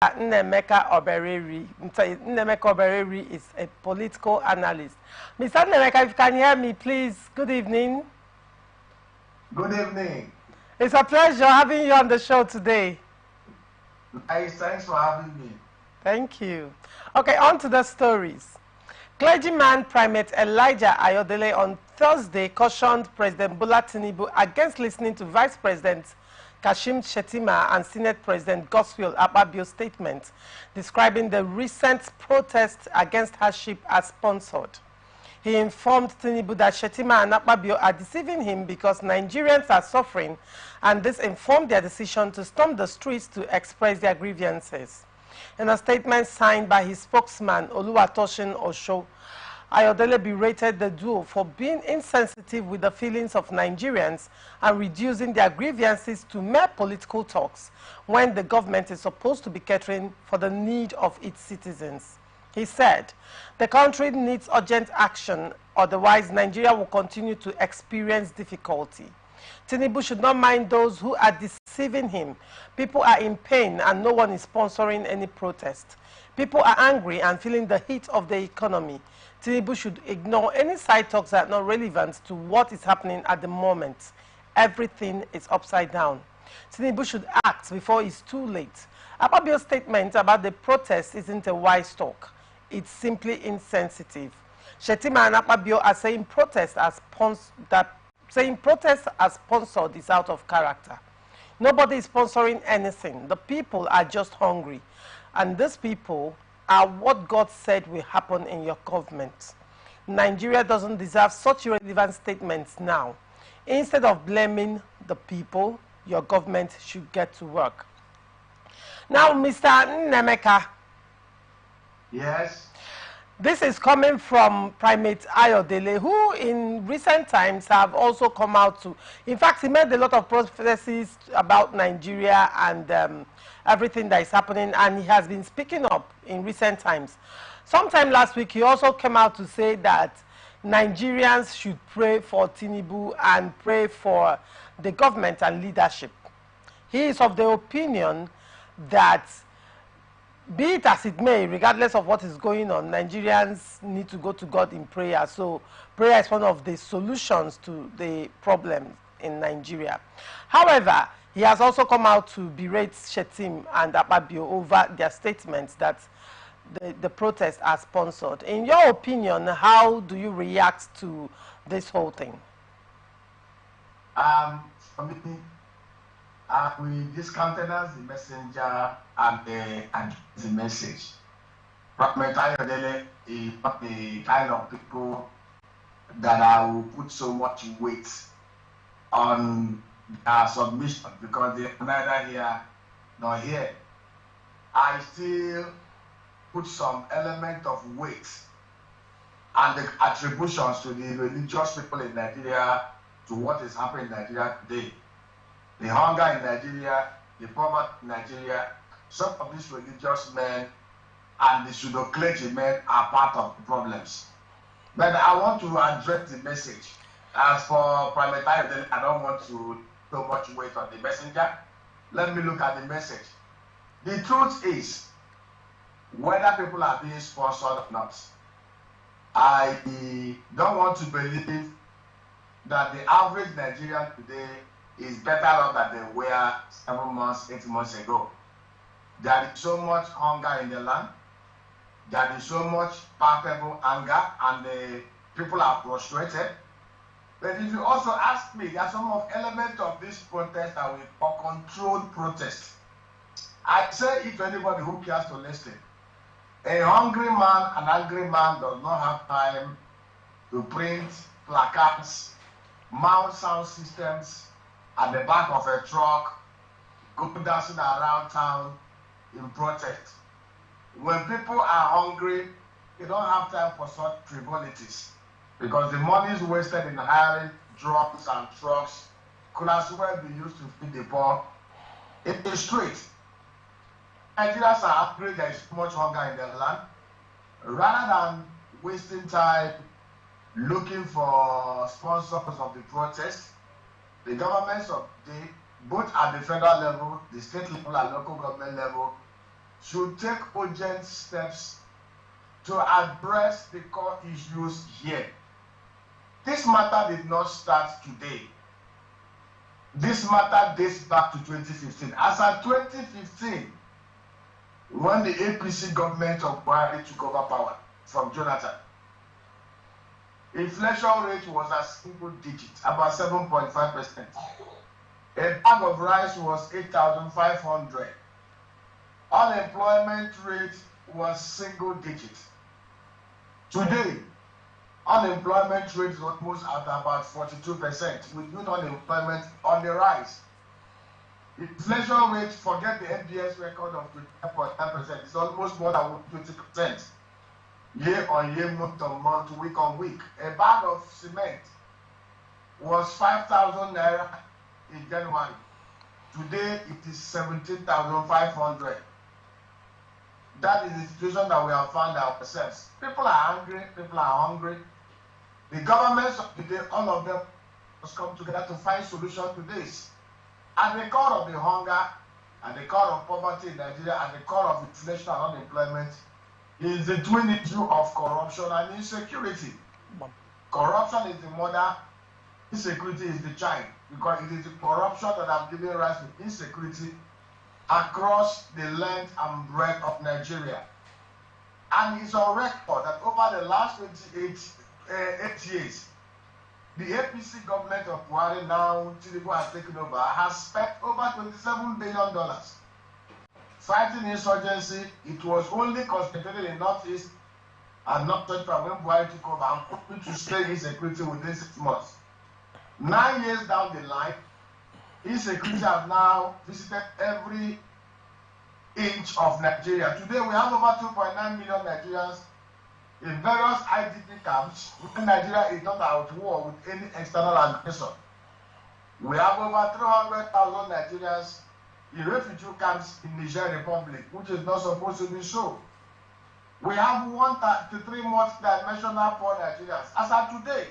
Nnemeka Obereri. Nnemeka Obereri is a political analyst. Mr. Nnemeka, if you can hear me, please. Good evening. Good evening. It's a pleasure having you on the show today. Thanks for having me. Thank you. Okay, on to the stories. Clergyman Primate Elijah Ayodele on Thursday cautioned President Bola Tinubu against listening to Vice President Kashim Shettima and Senate President Godswill Akpabio's statement describing the recent protests against hardship as sponsored. He informed Tinubu that Shettima and Akpabio are deceiving him because Nigerians are suffering, and this informed their decision to storm the streets to express their grievances. In a statement signed by his spokesman, Oluwatoshin Osho, Ayodele berated the duo for being insensitive with the feelings of Nigerians and reducing their grievances to mere political talks when the government is supposed to be catering for the need of its citizens. He said, the country needs urgent action, otherwise Nigeria will continue to experience difficulty. Tinubu should not mind those who are deceiving him. People are in pain and no one is sponsoring any protest. People are angry and feeling the heat of the economy. Tinubu should ignore any side talks that are not relevant to what is happening at the moment. Everything is upside down. Tinubu should act before it's too late. Akpabio's statement about the protest isn't a wise talk. It's simply insensitive. Shettima and Akpabio are saying protests as sponsored is out of character. Nobody is sponsoring anything. The people are just hungry. And these people are what God said will happen in your government. Nigeria doesn't deserve such irrelevant statements now. Instead of blaming the people, your government should get to work. Now, Mr. Nnemeka. Yes. This is coming from Primate Ayodele, who in recent times have also come out to, in fact, he made a lot of prophecies about Nigeria and everything that is happening, and he has been speaking up in recent times. Sometime last week, he also came out to say that Nigerians should pray for Tinubu and pray for the government and leadership. He is of the opinion that, be it as it may, regardless of what is going on, Nigerians need to go to God in prayer. So prayer is one of the solutions to the problems in Nigeria. However, he has also come out to berate Shettima and Akpabio over their statements that the protests are sponsored. In your opinion, how do you react to this whole thing? For me, we discountenance the messenger and the message. Primate Ayodele is not the kind of people that I will put so much weight on their submission because they are neither here nor here. I still put some element of weight and the attributions to the religious people in Nigeria to what is happening in Nigeria today. The hunger in Nigeria, the poverty in Nigeria, some of these religious men and the pseudo-clergymen are part of the problems. But I want to address the message. As for Primate Ayodele, I don't want to put much weight on the messenger. Let me look at the message. The truth is, whether people are being sponsored or not, I don't want to believe that the average Nigerian today is better off than they were 7 months, 8 months ago. There is so much hunger in the land. There is so much palpable anger, and the people are frustrated. But if you also ask me, there are some elements of this protest that we call controlled protest. I say if anybody who cares to listen, a hungry man, an angry man does not have time to print placards, mount sound systems at the back of a truck, go dancing around town in protest. When people are hungry, they don't have time for such frivolities because the money is wasted in hiring drums and trucks could as well be used to feed the poor in the street. Nigerians are hungry, there is too much hunger in their land. Rather than wasting time looking for sponsors of the protest, the governments of the both at the federal level, the state level and local government level should take urgent steps to address the core issues here. This matter did not start today. This matter dates back to 2015. As at 2015, when the APC government of Buhari took over power from Jonathan, inflation rate was a single digit, about 7.5%. A bag of rice was 8,500. Unemployment rate was single digit. Today, unemployment rate is almost at about 42%, with youth unemployment on the rise. Inflation rate, forget the NBS record of 25.9%, it's almost more than 20%. Year on year, month on month, week on week. A bag of cement was 5,000 naira in January. Today, it is 17,500. That is the situation that we have found ourselves. People are angry, people are hungry. The governments of today, all of them must come together to find solutions to this. At the core of the hunger, at the core of poverty in Nigeria, at the core of inflation and unemployment, is the twin issue of corruption and insecurity. Corruption is the mother, insecurity is the child, because it is the corruption that has given rise to insecurity across the length and breadth of Nigeria. And it's on record that over the last 8 years, the APC government of Buhari, now Tinubu has taken over, has spent over $27 billion fighting insurgency. It was only concentrated in Northeast and North Central when Buhari took over and hoping to stay insecurity within 6 months. 9 years down the line, insecurity has now visited every inch of Nigeria. Today, we have over 2.9 million Nigerians in various IDP camps when Nigeria is not at war with any external aggressor. We have over 300,000 Nigerians in refugee camps in Niger Republic, which is not supposed to be so. We have 1 to 3 multi-dimensional poor Nigerians. As of today,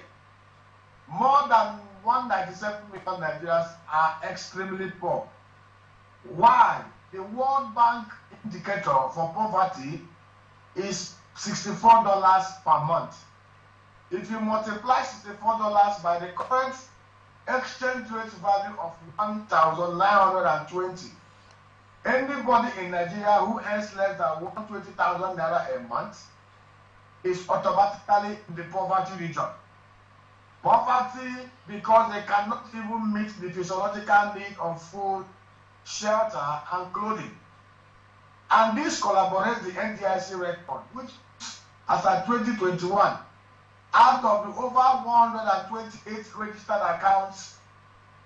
more than 197 million Nigerians are extremely poor. Why? The World Bank indicator for poverty is $64 per month. If you multiply $64 by the current exchange rate value of 1,920, anybody in Nigeria who earns less than 120,000 naira a month is automatically in the poverty region. Poverty because they cannot even meet the physiological need of food, shelter, and clothing. And this corroborates the NDIC record, which, as of 2021, out of the over 128 registered accounts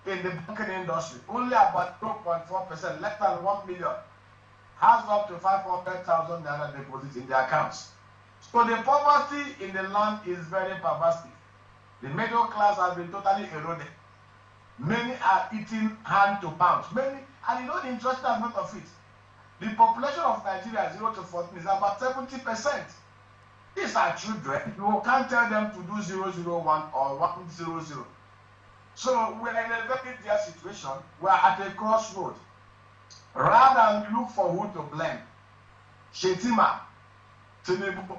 in the banking industry, only about 2.4%, less than 1 million, has up to 500,000 naira deposits in their accounts. So the poverty in the land is very pervasive. The middle class has been totally eroded. Many are eating hand to pound. Many, and you know the interesting aspect of it, the population of Nigeria 0 to 14 is about 70%. These are children. You can't tell them to do 001 or 100. So we're in a very dear situation. We're at a crossroad. Rather than look for who to blame, Shetima, Tinubu,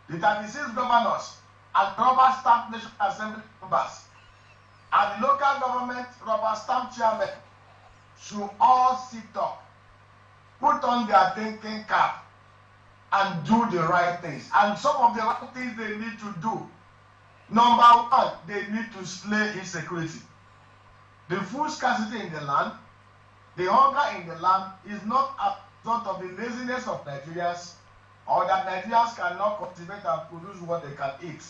the 36 governors, and rubber stamp National Assembly members, and the local government rubber stamp chairmen should all sit up, put on their thinking cap, and do the right things. And some of the right things they need to do. Number one, they need to slay insecurity. The food scarcity in the land, the hunger in the land is not a result of the laziness of Nigerians or that Nigerians cannot cultivate and produce what they can eat.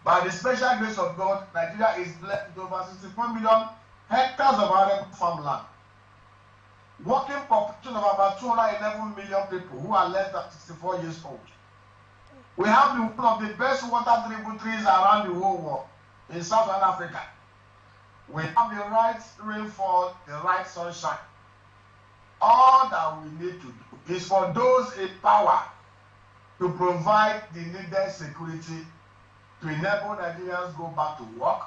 By the special grace of God, Nigeria is blessed with over 64 million hectares of arable farmland. Working population of about 211 million people who are less than 64 years old. We have one of the best water tributaries around the whole world in Southern Africa. We have the right rainfall, the right sunshine. All that we need to do is for those in power to provide the needed security to enable Nigerians go back to work,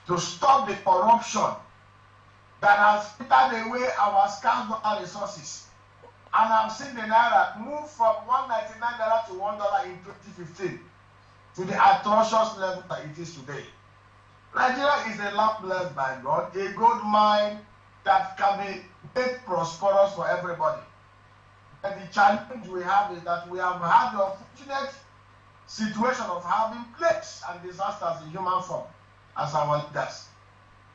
to stop the corruption that has eaten away our scarce water resources And I've seen the Naira move from $1.99 to $1 in 2015 to the atrocious level that it is today. Nigeria is a land blessed by God, a gold mine that can be made prosperous for everybody. And the challenge we have is that we have had the unfortunate situation of having plagues and disasters in human form as our leaders.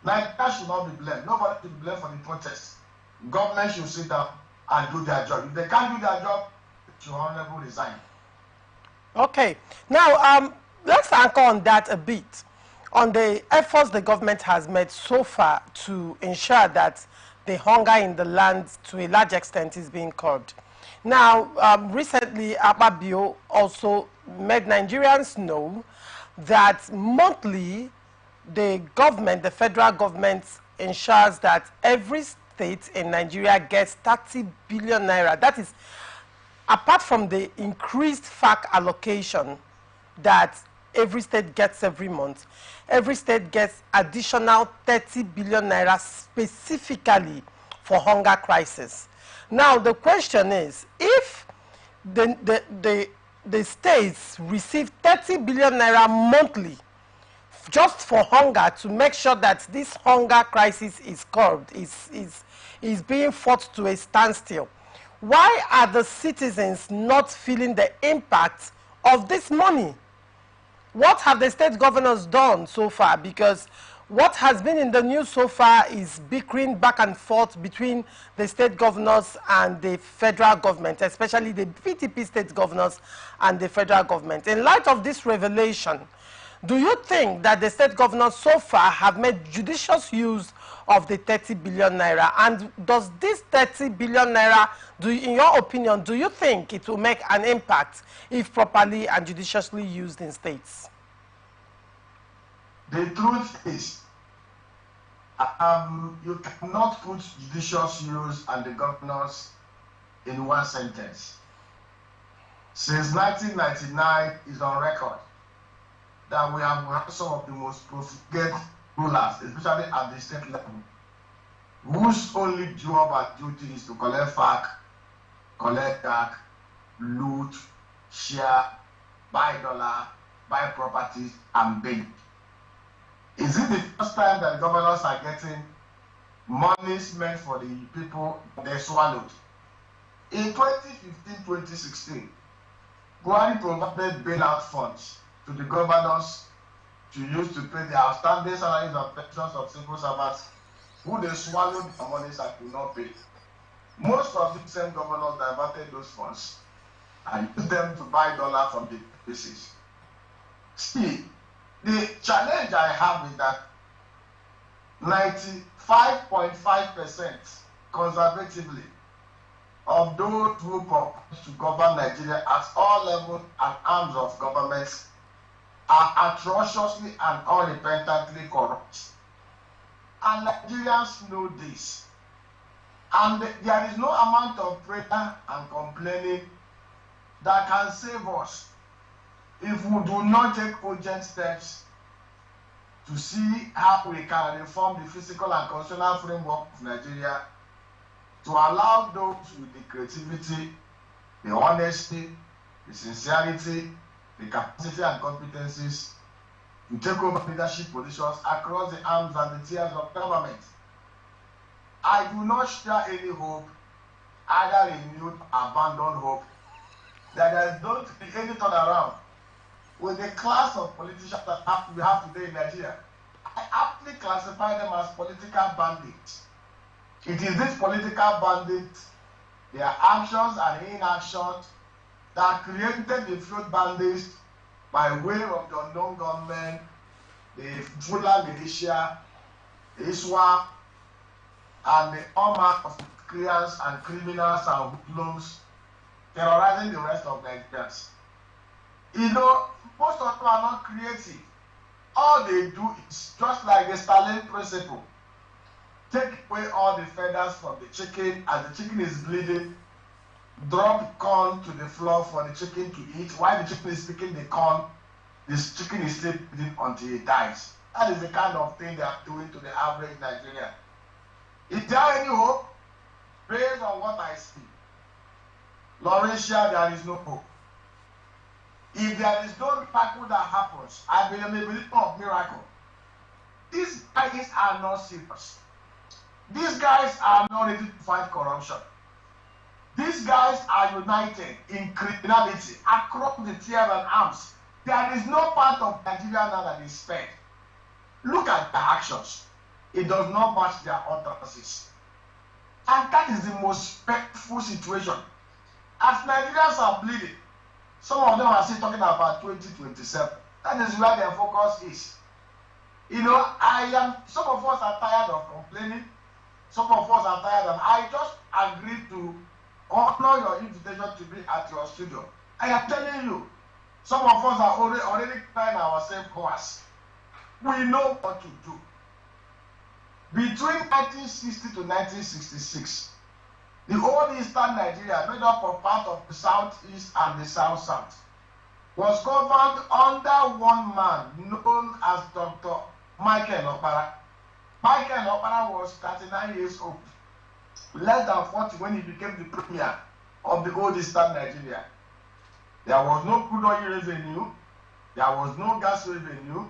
Nigeria should not be blamed. Nobody should be blamed for the protests. Government should sit down and do their job. If they can't do their job, they should honorably resign. Okay. Now, let's anchor on that a bit, on the efforts the government has made so far to ensure that the hunger in the land to a large extent is being curbed. Now, recently, Akpabio also made Nigerians know that monthly the government, the federal government, ensures that every state in Nigeria gets 30 billion naira. That is, apart from the increased FAC allocation that every state gets every month, every state gets additional 30 billion naira specifically for hunger crisis. Now, the question is, if the states receive 30 billion naira monthly just for hunger, to make sure that this hunger crisis is curbed, is being fought to a standstill, why are the citizens not feeling the impact of this money? What have the state governors done so far? Because what has been in the news so far is bickering back and forth between the state governors and the federal government, especially the PTP state governors and the federal government. In light of this revelation, do you think that the state governors so far have made judicious use of the 30 billion naira? And does this 30 billion naira, in your opinion, do you think it will make an impact if properly and judiciously used in states? The truth is, you cannot put judicious use and the governors in one sentence. Since 1999 is on record that we have had some of the most profligate rulers, especially at the state level, whose only job and duty is to collect FAC, collect DAC, loot, share, buy dollar, buy properties, and beg. Is it the first time that governors are getting monies meant for the people they swallowed? In 2015-2016, Buhari provided bailout funds to the governors to use to pay the outstanding salaries and pensions of civil servants who they swallowed the monies and could not pay. Most of the same governors diverted those funds and used them to buy dollar from the places. See, the challenge I have is that 95.5% conservatively of those who propose to govern Nigeria at all levels and arms of government are atrociously and unrepentantly corrupt. And Nigerians know this. And there is no amount of prayer and complaining that can save us if we do not take urgent steps to see how we can reform the physical and constitutional framework of Nigeria to allow those with the creativity, the honesty, the sincerity, the capacity and competencies to take over leadership positions across the arms and the tiers of government. I do not share any hope, either renewed or abandoned hope, that there is going to be any turnaround with the class of politicians that we have today in Nigeria. I aptly classify them as political bandits. It is these political bandits, their actions and inactions, that created the field bandits by way of the unknown government, the Fula militia, the ISWA, and the army of creators and criminals and hoodlums terrorizing the rest of Nigerians. You know, most of them are not creative. All they do is just like the Stalin principle. Take away all the feathers from the chicken as the chicken is bleeding, drop corn to the floor for the chicken to eat. While the chicken is picking the corn, this chicken is still bleeding until it dies. That is the kind of thing they are doing to the average Nigerian. Is there any hope? Based on what I see, Laurentia, there is no hope. If there is no miracle that happens, I believe a believer of miracle. These guys are not serious. These guys are not ready to fight corruption. These guys are united in criminality across the tiers and arms. There is no part of Nigeria now that is spared. Look at their actions. It does not match their utterances. And that is the most painful situation. As Nigerians are bleeding, some of them are still talking about 2027. That is where their focus is. You know, some of us are tired of complaining. Some of us are tired, and I just agreed to honor your invitation to be at your studio. I am telling you, some of us are already crying ourselves hoarse. We know what to do. Between 1960 to 1966, the old Eastern Nigeria, made up of part of the Southeast and the South, was governed under one man known as Dr. Michael Okpara. Michael Okpara was 39 years old, less than 40 when he became the premier of the old Eastern Nigeria. There was no crude oil revenue, there was no gas revenue.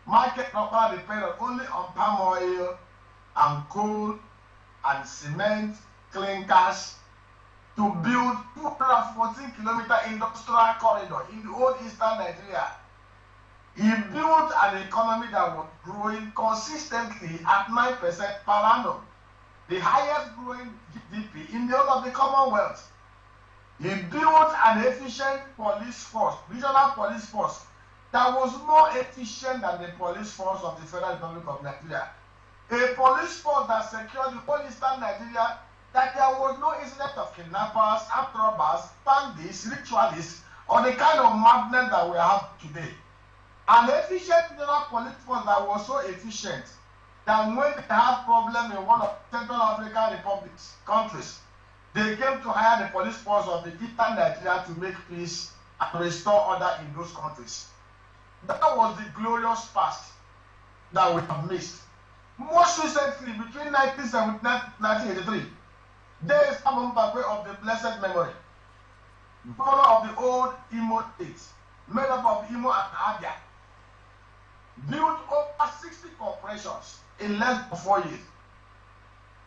Michael Okpara depended only on palm oil and coal and cement, clinkers, to build 214-kilometer industrial corridor in the old Eastern Nigeria. He built an economy that was growing consistently at 9% per annum, the highest growing GDP in the whole of the Commonwealth. He built an efficient police force, regional police force, that was more efficient than the police force of the Federal Republic of Nigeria. A police force that secured the whole Eastern Nigeria, that there was no incident of kidnappers, armed robbers, bandits, ritualists, or the kind of madness that we have today. An efficient regional police force that was so efficient that when they had problem in one of Central African Republic's countries, they came to hire the police force of the Eastern Nigeria to make peace and restore order in those countries. That was the glorious past that we have missed. Most recently, between 1979 and 1983, there is Simon Mbakwe of the blessed memory, governor of the old Imo State, made up of Imo and Abia, built over 60 corporations in less than 4 years,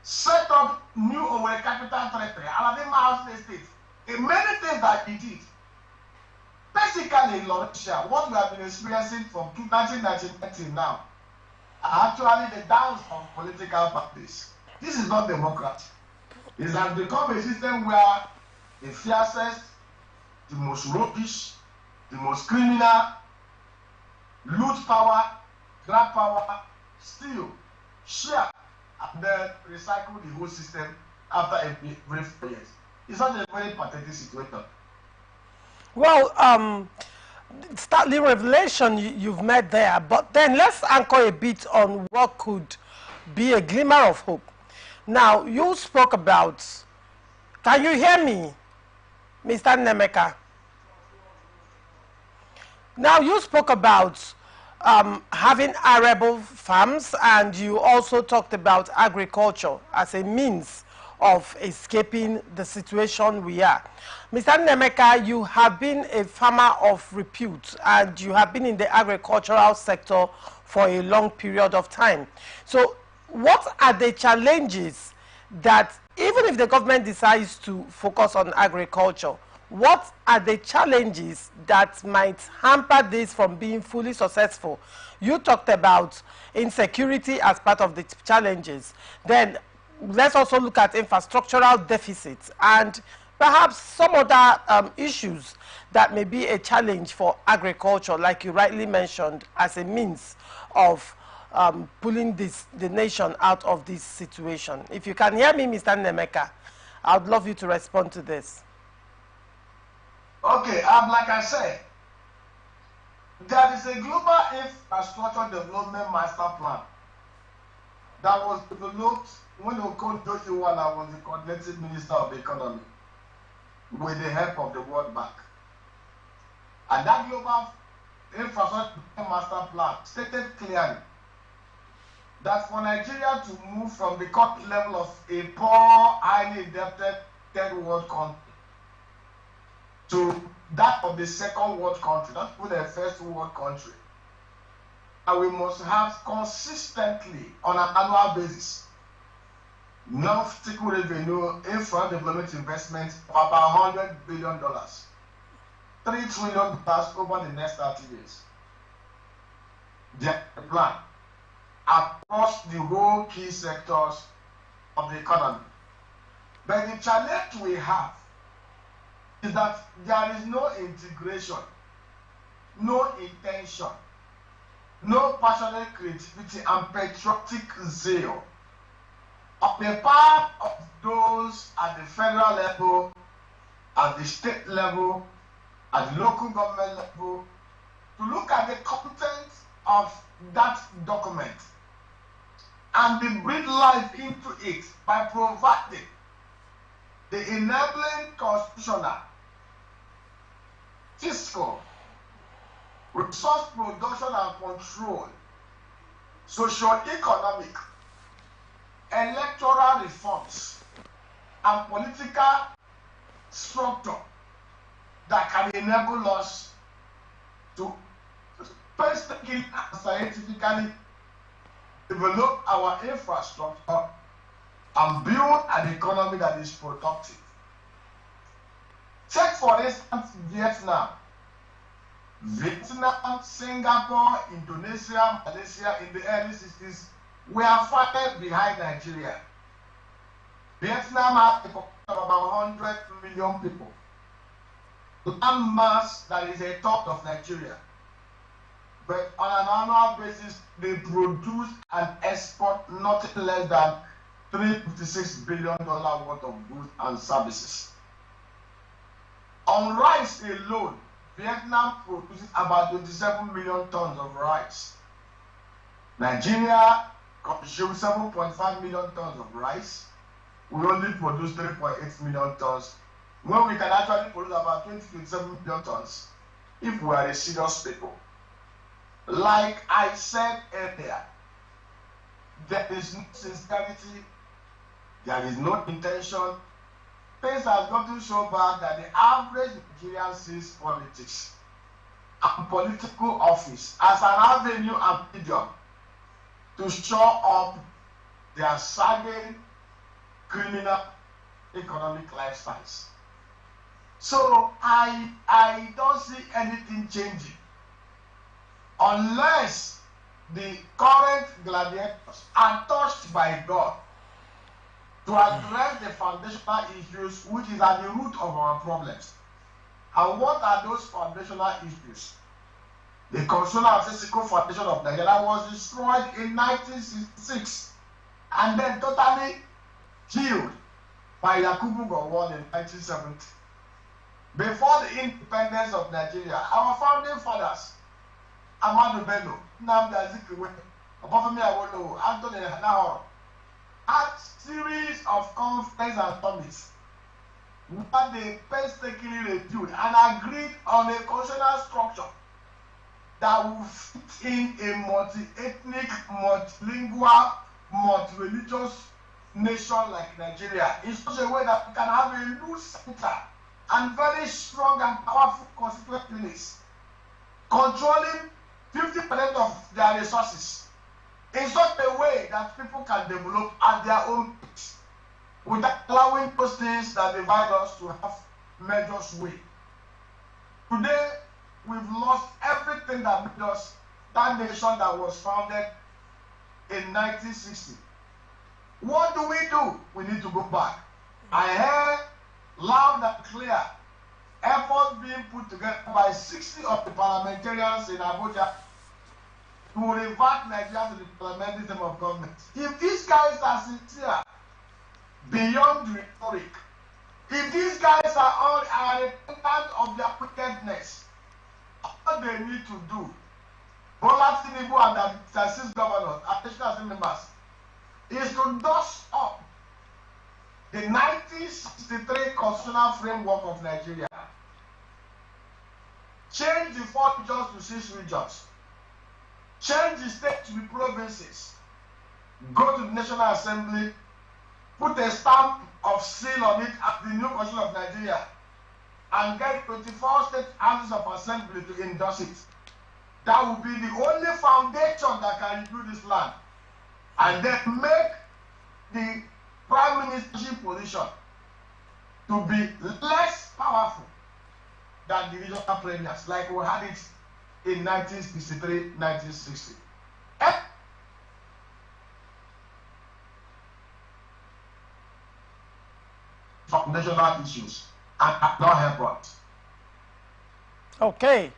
set up new Owerri Capital Territory, Aladima House Estate, and many things that he did. Basically, in Laurentia, what we have been experiencing from 1999 till now are actually the downs of political parties. This is not democracy. It has become a system where the fiercest, the most roguish, the most criminal, loot power, grab power, steal, share, and then recycle the whole system after a brief 4 years. It's not a very pathetic situation. Well, startling revelation you've made there, but then let's anchor a bit on what could be a glimmer of hope. Now, you spoke about, can you hear me, Mr. Nemeka? Now, you spoke about having arable farms, and you also talked about agriculture as a means of escaping the situation we are. Mr. Nemeka, you have been a farmer of repute, and you have been in the agricultural sector for a long period of time. So what are the challenges that, even if the government decides to focus on agriculture, what are the challenges that might hamper this from being fully successful? You talked about insecurity as part of the challenges. Then let's also look at infrastructural deficits and perhaps some other issues that may be a challenge for agriculture, like you rightly mentioned, as a means of pulling the nation out of this situation. If you can hear me, Mr. Nemeka, I would love you to respond to this. Okay, like I said, there is a global infrastructure development master plan that was developed when Okonjo Iweala was the coordinating minister of the economy with the help of the World Bank. And that global infrastructure master plan stated clearly that for Nigeria to move from the current level of a poor, highly indebted third world country to that of the second world country, not even a first world country. And we must have consistently, on an annual basis, non-fiscal revenue, infra development investment of about $100 billion, $3 trillion over the next 30 years. The plan across the whole key sectors of the economy. But the challenge we have is that there is no integration, no intention, no passionate creativity and patriotic zeal on the part of those at the federal level, at the state level, at the local government level, to look at the content of that document and breathe life into it by providing the enabling constitutional, fiscal, resource production and control, socio-economic, electoral reforms, and political structure that can enable us to painstakingly and scientifically develop our infrastructure and build an economy that is productive. Take, for instance, Vietnam. Vietnam, Singapore, Indonesia, Malaysia in the early 60s were far behind Nigeria. Vietnam had a population of about 100 million people. Land mass that is a third of Nigeria. But on an annual basis, they produce and export nothing less than $356 billion worth of goods and services. On rice alone, Vietnam produces about 27 million tons of rice. Nigeria consumes 7.5 million tons of rice. We only produce 3.8 million tons, when we can actually produce about 27 million tons if we are a serious people. Like I said earlier, there is no sincerity, there is no intention. Things have gotten so bad that the average Nigerian sees politics and political office as an avenue and medium to show up their sagging, criminal, economic lifestyles. So I don't see anything changing unless the current gladiators are touched by God to address the foundational issues which is at the root of our problems. And what are those foundational issues? The constitutional and physical foundation of Nigeria was destroyed in 1966 and then totally healed by Yakubu Gowon in 1970. Before the independence of Nigeria, our founding fathers, Amadu Bello, Nnamdi Azikiwe, Obafemi Awolowo, Anthony Nahoro, had series of conferences and summits where they painstakingly reviewed and agreed on a constitutional structure that will fit in a multi-ethnic, multilingual, multi-religious nation like Nigeria in such a way that we can have a loose center and very strong and powerful constituent units controlling 50% of their resources in such a way that people can develop at their own pace without allowing those things that divide us to have measures way. Today, we've lost everything that made us that nation that was founded in 1960. What do? We need to go back. I heard loud and clear efforts being put together by 60 of the parliamentarians in Abuja to revert Nigeria to the parliamentary system of government. If these guys are sincere beyond rhetoric, if these guys are repentant of their wickedness, all they need to do, Bola Tinubu and the 6 governors, additional assembly members, is to dust up the 1963 constitutional framework of Nigeria. Change the 4 regions to 6 regions. Change the state to be provinces. Go to the National Assembly, put a stamp of seal on it as the new constitution of Nigeria. and get 24 state houses of assembly to endorse it. That would be the only foundation that can rebuild this land. And then make the prime ministership position to be less powerful than the regional premiers, like we had it in 1963, 1960. Foundational issues and not help us. Okay.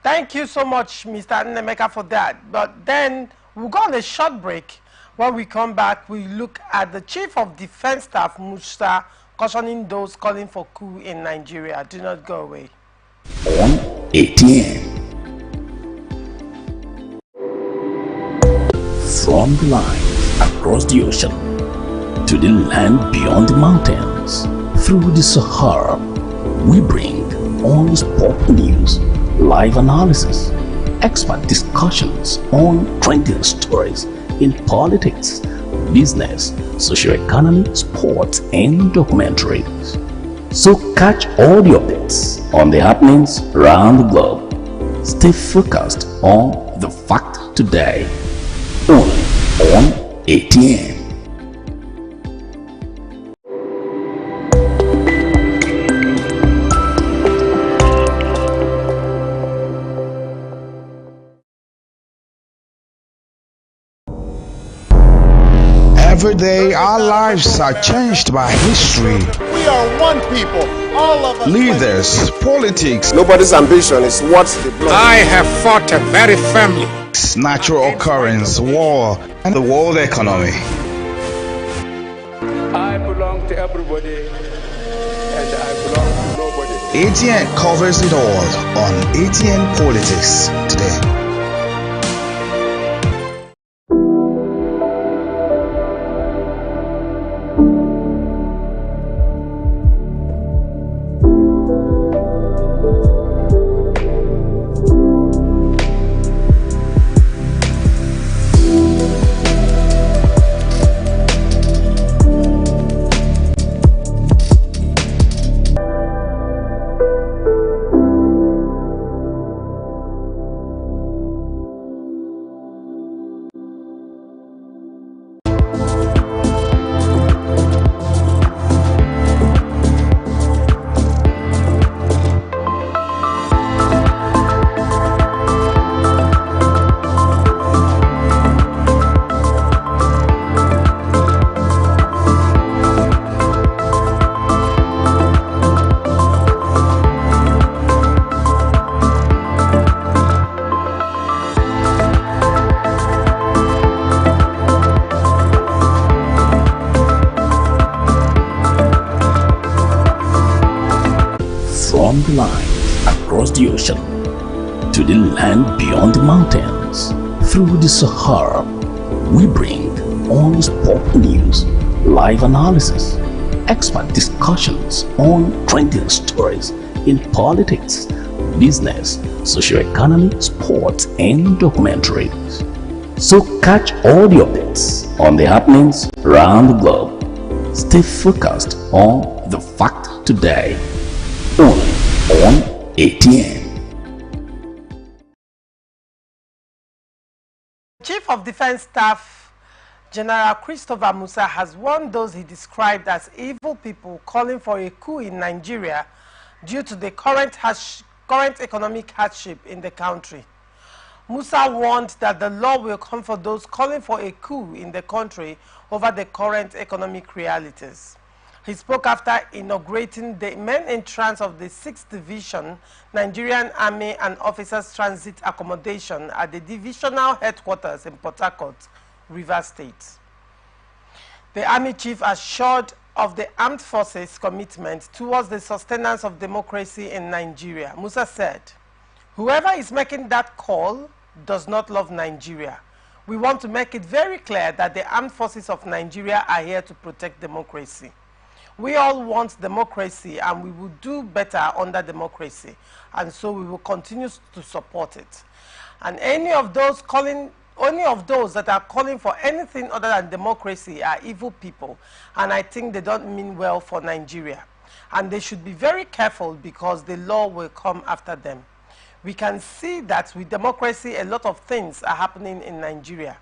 Thank you so much, Mr. Nnemeka, for that. But then we'll go on a short break. When we come back, we look at the Chief of Defense Staff, Musa, cautioning those calling for coup in Nigeria. Do not go away. On ATN. From the line across the ocean to the land beyond the mountains, through the Sahara, we bring on-spot news, live analysis, expert discussions on trending stories in politics, business, socio-economy, sports, and documentaries. So catch all the updates on the happenings around the globe. Stay focused on the fact today, only on ATN. Every day, our lives are changed by history. We are one people, all of us. Leaders, politics, nobody's ambition is what the blood. I have fought a very family. natural occurrence, war, and the world economy. I belong to everybody, and I belong to nobody. ATN covers it all on ATN Politics today. From the line across the ocean to the land beyond the mountains, through the Sahara, we bring on-spot news, live analysis, expert discussions on trending stories in politics, business, socio-economy, sports, and documentaries. So catch all the updates on the happenings around the globe. Stay focused on the fact today, only on ATN. Chief of Defense Staff General Christopher Musa has warned those he described as evil people calling for a coup in Nigeria due to the current economic hardship in the country. Musa warned that the law will come for those calling for a coup in the country over the current economic realities. He spoke after inaugurating the main entrance of the 6th Division Nigerian Army and Officers Transit Accommodation at the divisional headquarters in Port Harcourt, Rivers State. The Army Chief assured of the armed forces' commitment towards the sustenance of democracy in Nigeria. Musa said, "Whoever is making that call does not love Nigeria. We want to make it very clear that the armed forces of Nigeria are here to protect democracy. We all want democracy and we will do better under democracy, and so we will continue to support it. And any of those that are calling for anything other than democracy are evil people, and I think they don't mean well for Nigeria. and they should be very careful because the law will come after them. We can see that with democracy, a lot of things are happening in Nigeria.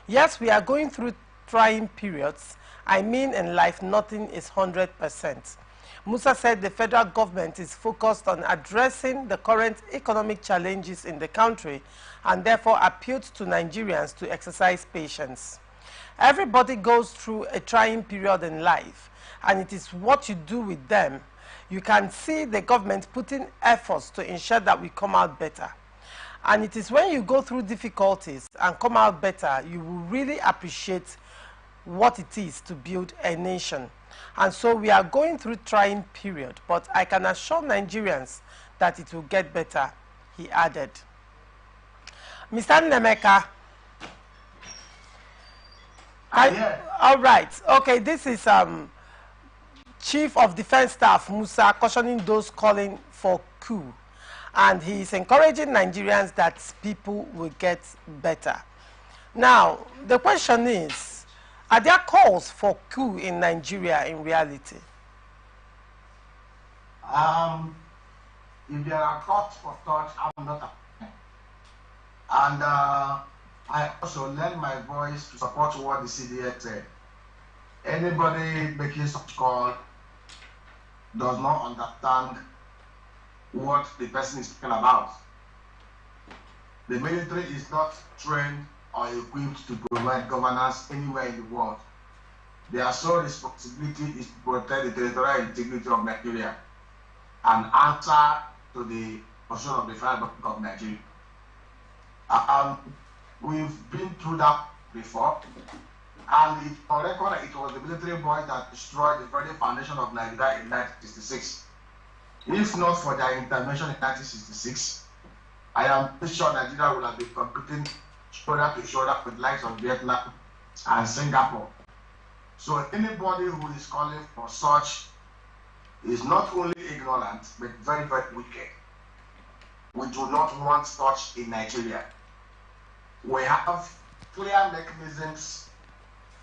Yes, we are going through trying periods. I mean, in life, nothing is 100%. Musa said the federal government is focused on addressing the current economic challenges in the country and therefore appealed to Nigerians to exercise patience. Everybody goes through a trying period in life, and it is what you do with them. You can see the government putting efforts to ensure that we come out better. And it is when you go through difficulties and come out better, you will really appreciate what it is to build a nation. And so we are going through trying period, but I can assure Nigerians that it will get better, he added. Mr. Nemeka. All right. Okay, this is Chief of Defense Staff Musa cautioning those calling for coup. And he is encouraging Nigerians that people will get better. Now, the question is, are there calls for coup in Nigeria in reality? If there are calls for such, I'm not a and I also lend my voice to support what the CDS said. Anybody making such call does not understand what the person is talking about. The military is not trained or equipped to provide governance anywhere in the world. Their sole responsibility is to protect the territorial integrity of Nigeria and answer to the position of the Federal Republic of Nigeria. We've been through that before, and on record, it was the military boys that destroyed the very foundation of Nigeria in 1966. If not for their intervention in 1966, I am pretty sure Nigeria would have been competing shoulder to shoulder with the likes of Vietnam and Singapore. So anybody who is calling for such is not only ignorant, but very, very wicked. We do not want such in Nigeria. We have clear mechanisms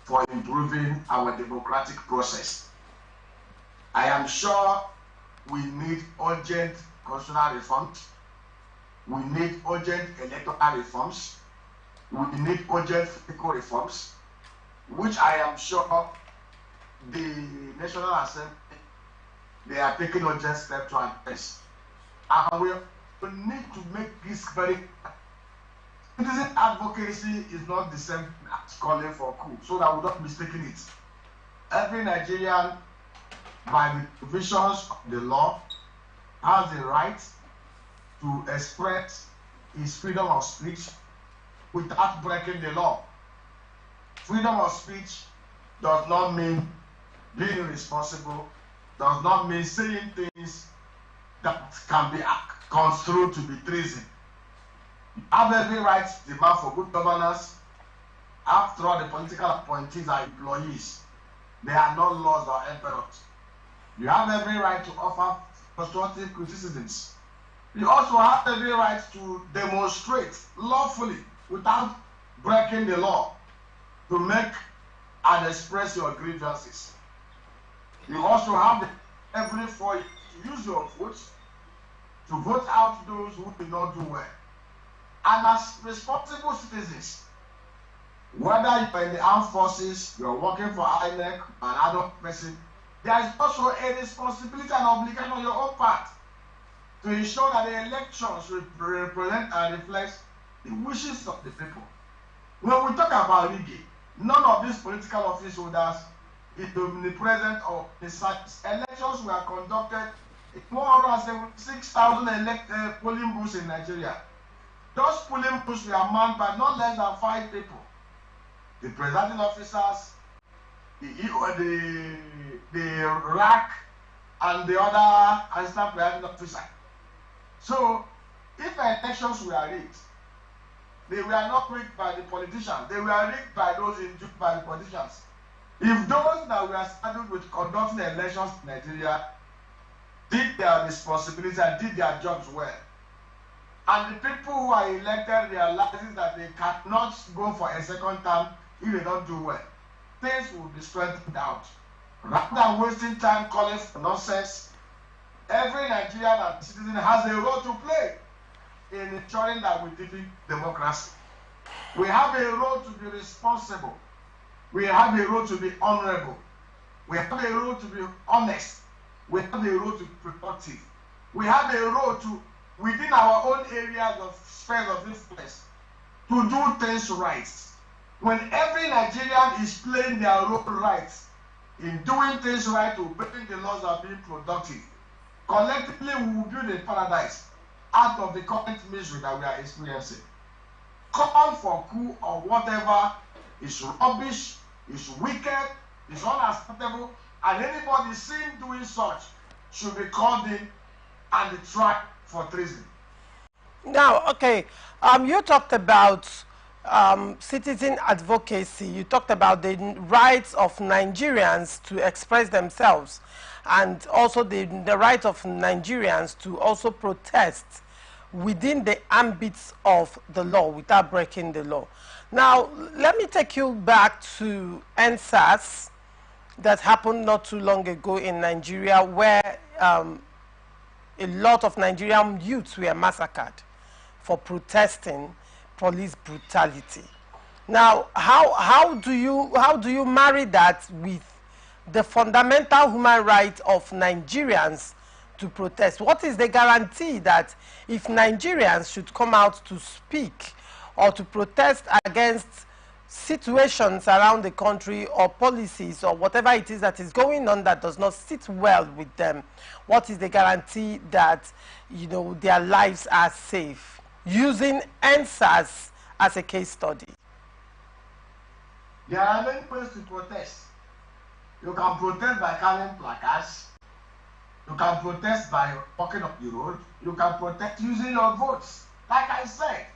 for improving our democratic process. I am sure we need urgent constitutional reforms. We need urgent electoral reforms. We need urgent fiscal reforms, which I am sure the National Assembly, they are taking urgent steps to address. And we need to make this very clear. Citizen advocacy is not the same as calling for coup, so that we don't mistake it. Every Nigerian, by the provisions of the law, has the right to express his freedom of speech without breaking the law. Freedom of speech does not mean being irresponsible, does not mean saying things that can be construed to be treason. You have every right to demand for good governance. After all, the political appointees are employees. They are not laws or emperors. You have every right to offer constructive criticisms. You also have every right to demonstrate lawfully without breaking the law, to make and express your grievances. You also have every right to use your votes to vote out those who do not do well. And as responsible citizens, whether you are in the armed forces, you are working for INEC, an adult person, there is also a responsibility and obligation on your own part to ensure that the elections represent and reflect the wishes of the people. When we talk about Ligi, none of these political office holders is omnipresent or precise. Elections were conducted in 176,000 polling booths in Nigeria. Those polling booths were manned by not less than 5 people. The presiding officers, the RAC, and the other assistant presiding officer. So, if elections were rigged, they were not rigged by the politicians. They were rigged by those induced by the politicians. If those that were saddled with conducting elections in Nigeria did their responsibility and did their jobs well, and the people who are elected realizing that they cannot go for a second term if they don't do well, things will be straightened out. Rather than wasting time calling for nonsense, every Nigerian and citizen has a role to play in ensuring that we defeat democracy. We have a role to be responsible. We have a role to be honorable. We have a role to be honest. We have a role to be productive. We have a role to, within our own areas of spheres of influence, to do things right. When every Nigerian is playing their role right, in doing things right, obeying the laws and being productive, collectively we will build a paradise out of the current misery that we are experiencing. Call for coup or whatever is rubbish, is wicked, is unacceptable, and anybody seen doing such should be called in and tried for treason. Now, okay, you talked about citizen advocacy. You talked about the rights of Nigerians to express themselves, and also the right of Nigerians to also protest within the ambits of the law without breaking the law. Now, let me take you back to NSAS that happened not too long ago in Nigeria, where a lot of Nigerian youths were massacred for protesting police brutality. Now, how do you marry that with the fundamental human right of Nigerians to protest? What is the guarantee that if Nigerians should come out to speak or to protest against situations around the country or policies or whatever it is that is going on that does not sit well with them, what is the guarantee that, you know, their lives are safe? Using NSAS as a case study. There are many ways to protest. You can protest by carrying placards. You can protest by walking up the road. You can protest using your votes. Like I said,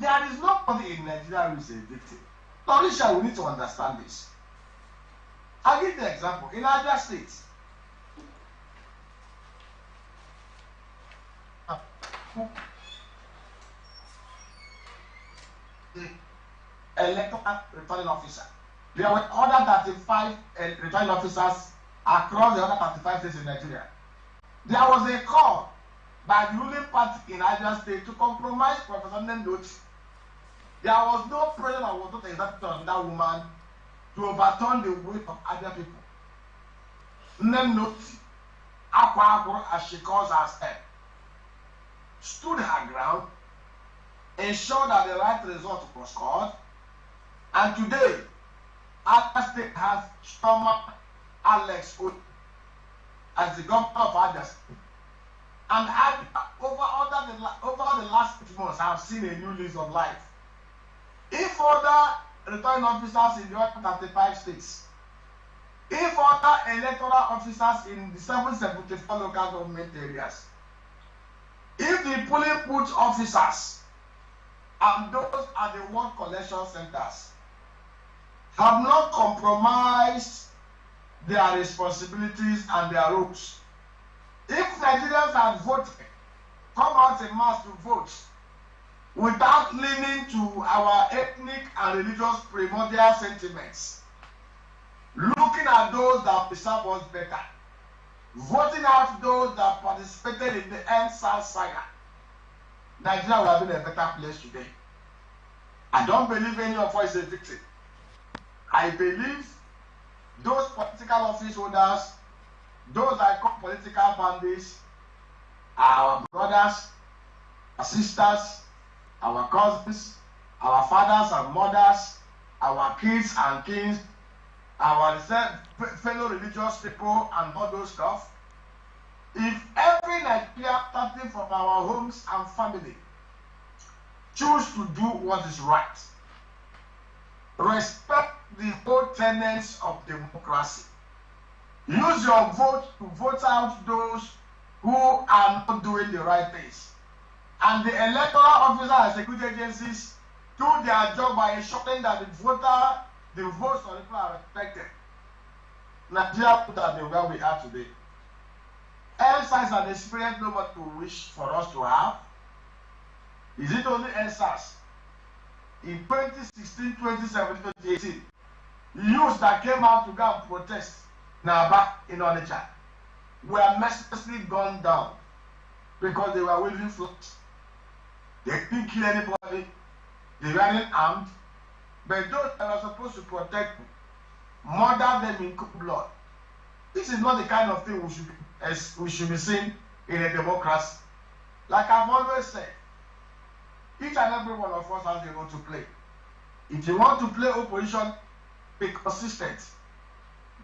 there is nobody in Nigeria who is a victim. Torisha, we need to understand this. I'll give the example. In Abia State, the electoral returning officer, there were other 35 returning officers across the other 35 states in Nigeria. There was a call by the ruling party in Abia State to compromise Professor Nendoti. There was no pressure that was not exerted on that woman to overturn the weight of other people. Nendoti, Akwa, as she calls herself, stood her ground, ensured that the right result was scored, and today, Abia State has Stoma Alex as the governor of Abia State. And over the last 6 months, I have seen a new lease of life. If other returning officers in the other 35 states, if other electoral officers in the 774 local government areas, if the polling booth officers and those at the ward collection centers have not compromised their responsibilities and their roles, if Nigerians had voted, come out en masse to vote, without leaning to our ethnic and religious primordial sentiments, looking at those that deserve us better, voting out those that participated in the NSAS saga, Nigeria would have been a better place today. I don't believe any of us is a victim. I believe those political office holders, those I call political bandits, are our brothers, our sisters, our cousins, our fathers and mothers, our kids and kings, our fellow religious people and all those stuff. If every Nigerian, starting from our homes and family, choose to do what is right, respect the whole tenets of democracy, use your vote to vote out those who are not doing the right things, and the electoral officers and security agencies do their job by ensuring that the votes of the people are respected, Nigeria would have been where we are today. NSAS is an experience nobody would wish for us to have. Is it only NSAS? In 2016, 2017, 2018, youths that came out to go and protest now back in Onitsha were mercilessly gunned down because they were waving flags. They didn't kill anybody, they weren't armed, but those that were supposed to protect them, murder them in cold blood. This is not the kind of thing we should be seeing in a democracy. Like I've always said, each and every one of us has a role to play. If you want to play opposition, be consistent.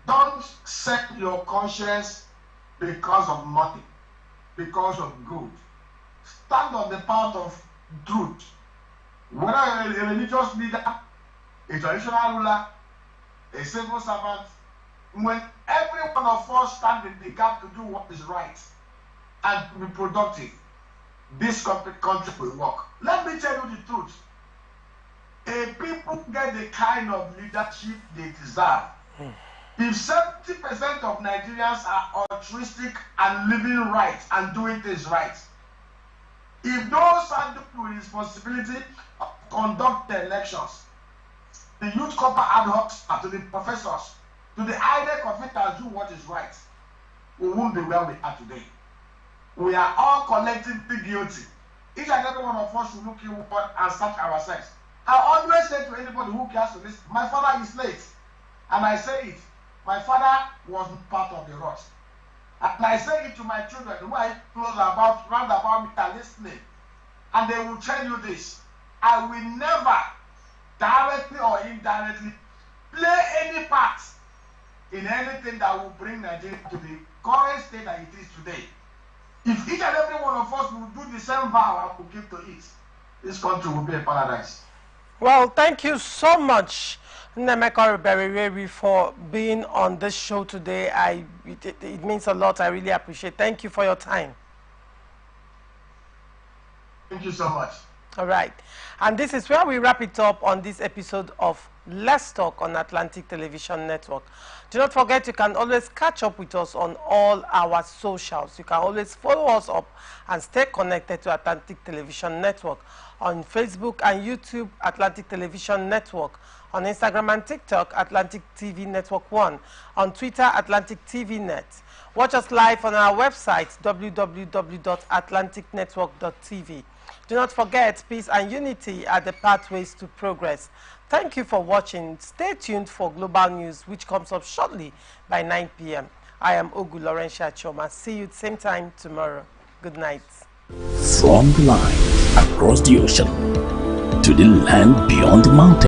Don't set your conscience because of money, because of good. Stand on the path of truth. Whether you're a religious leader, a traditional ruler, a civil servant, when every one of us stand in the gap to do what is right and to be productive, this country will work. Let me tell you the truth. If people get the kind of leadership they deserve, if 70% of Nigerians are altruistic and living right and doing things right, if those are the responsibility of conduct the elections, the youth corps ad hoc, to the professors, to the INEC officials do what is right, we won't be where we are today. We are all collectively guilty. Each and every one of us should look inward and search ourselves. I always say to anybody who cares to listen, my father is late. And I say it, my father was part of the rush. And I say it to my children who are close about, round about me are listening. And they will tell you this, I will never, directly or indirectly, play any part in anything that will bring Nigeria to the current state that it is today. If each and every one of us will do the same vow I will give to it, this country will be a paradise. Well, thank you so much, Nemeka Berereri, for being on this show today. It means a lot. I really appreciate it. Thank you for your time. Thank you so much. All right. And this is where we wrap it up on this episode of Let's Talk on Atlantic Television Network. Do not forget, you can always catch up with us on all our socials. You can always follow us up and stay connected to Atlantic Television Network on Facebook and YouTube, Atlantic Television Network, on Instagram and TikTok, Atlantic TV Network 1, on Twitter, Atlantic TV Net. Watch us live on our website, www.atlanticnetwork.tv. Do not forget, peace and unity are the pathways to progress. Thank you for watching. Stay tuned for global news, which comes up shortly by 9 p.m. I am Ogu Laurentia Choma. See you at the same time tomorrow. Good night. From the line across the ocean to the land beyond the mountain.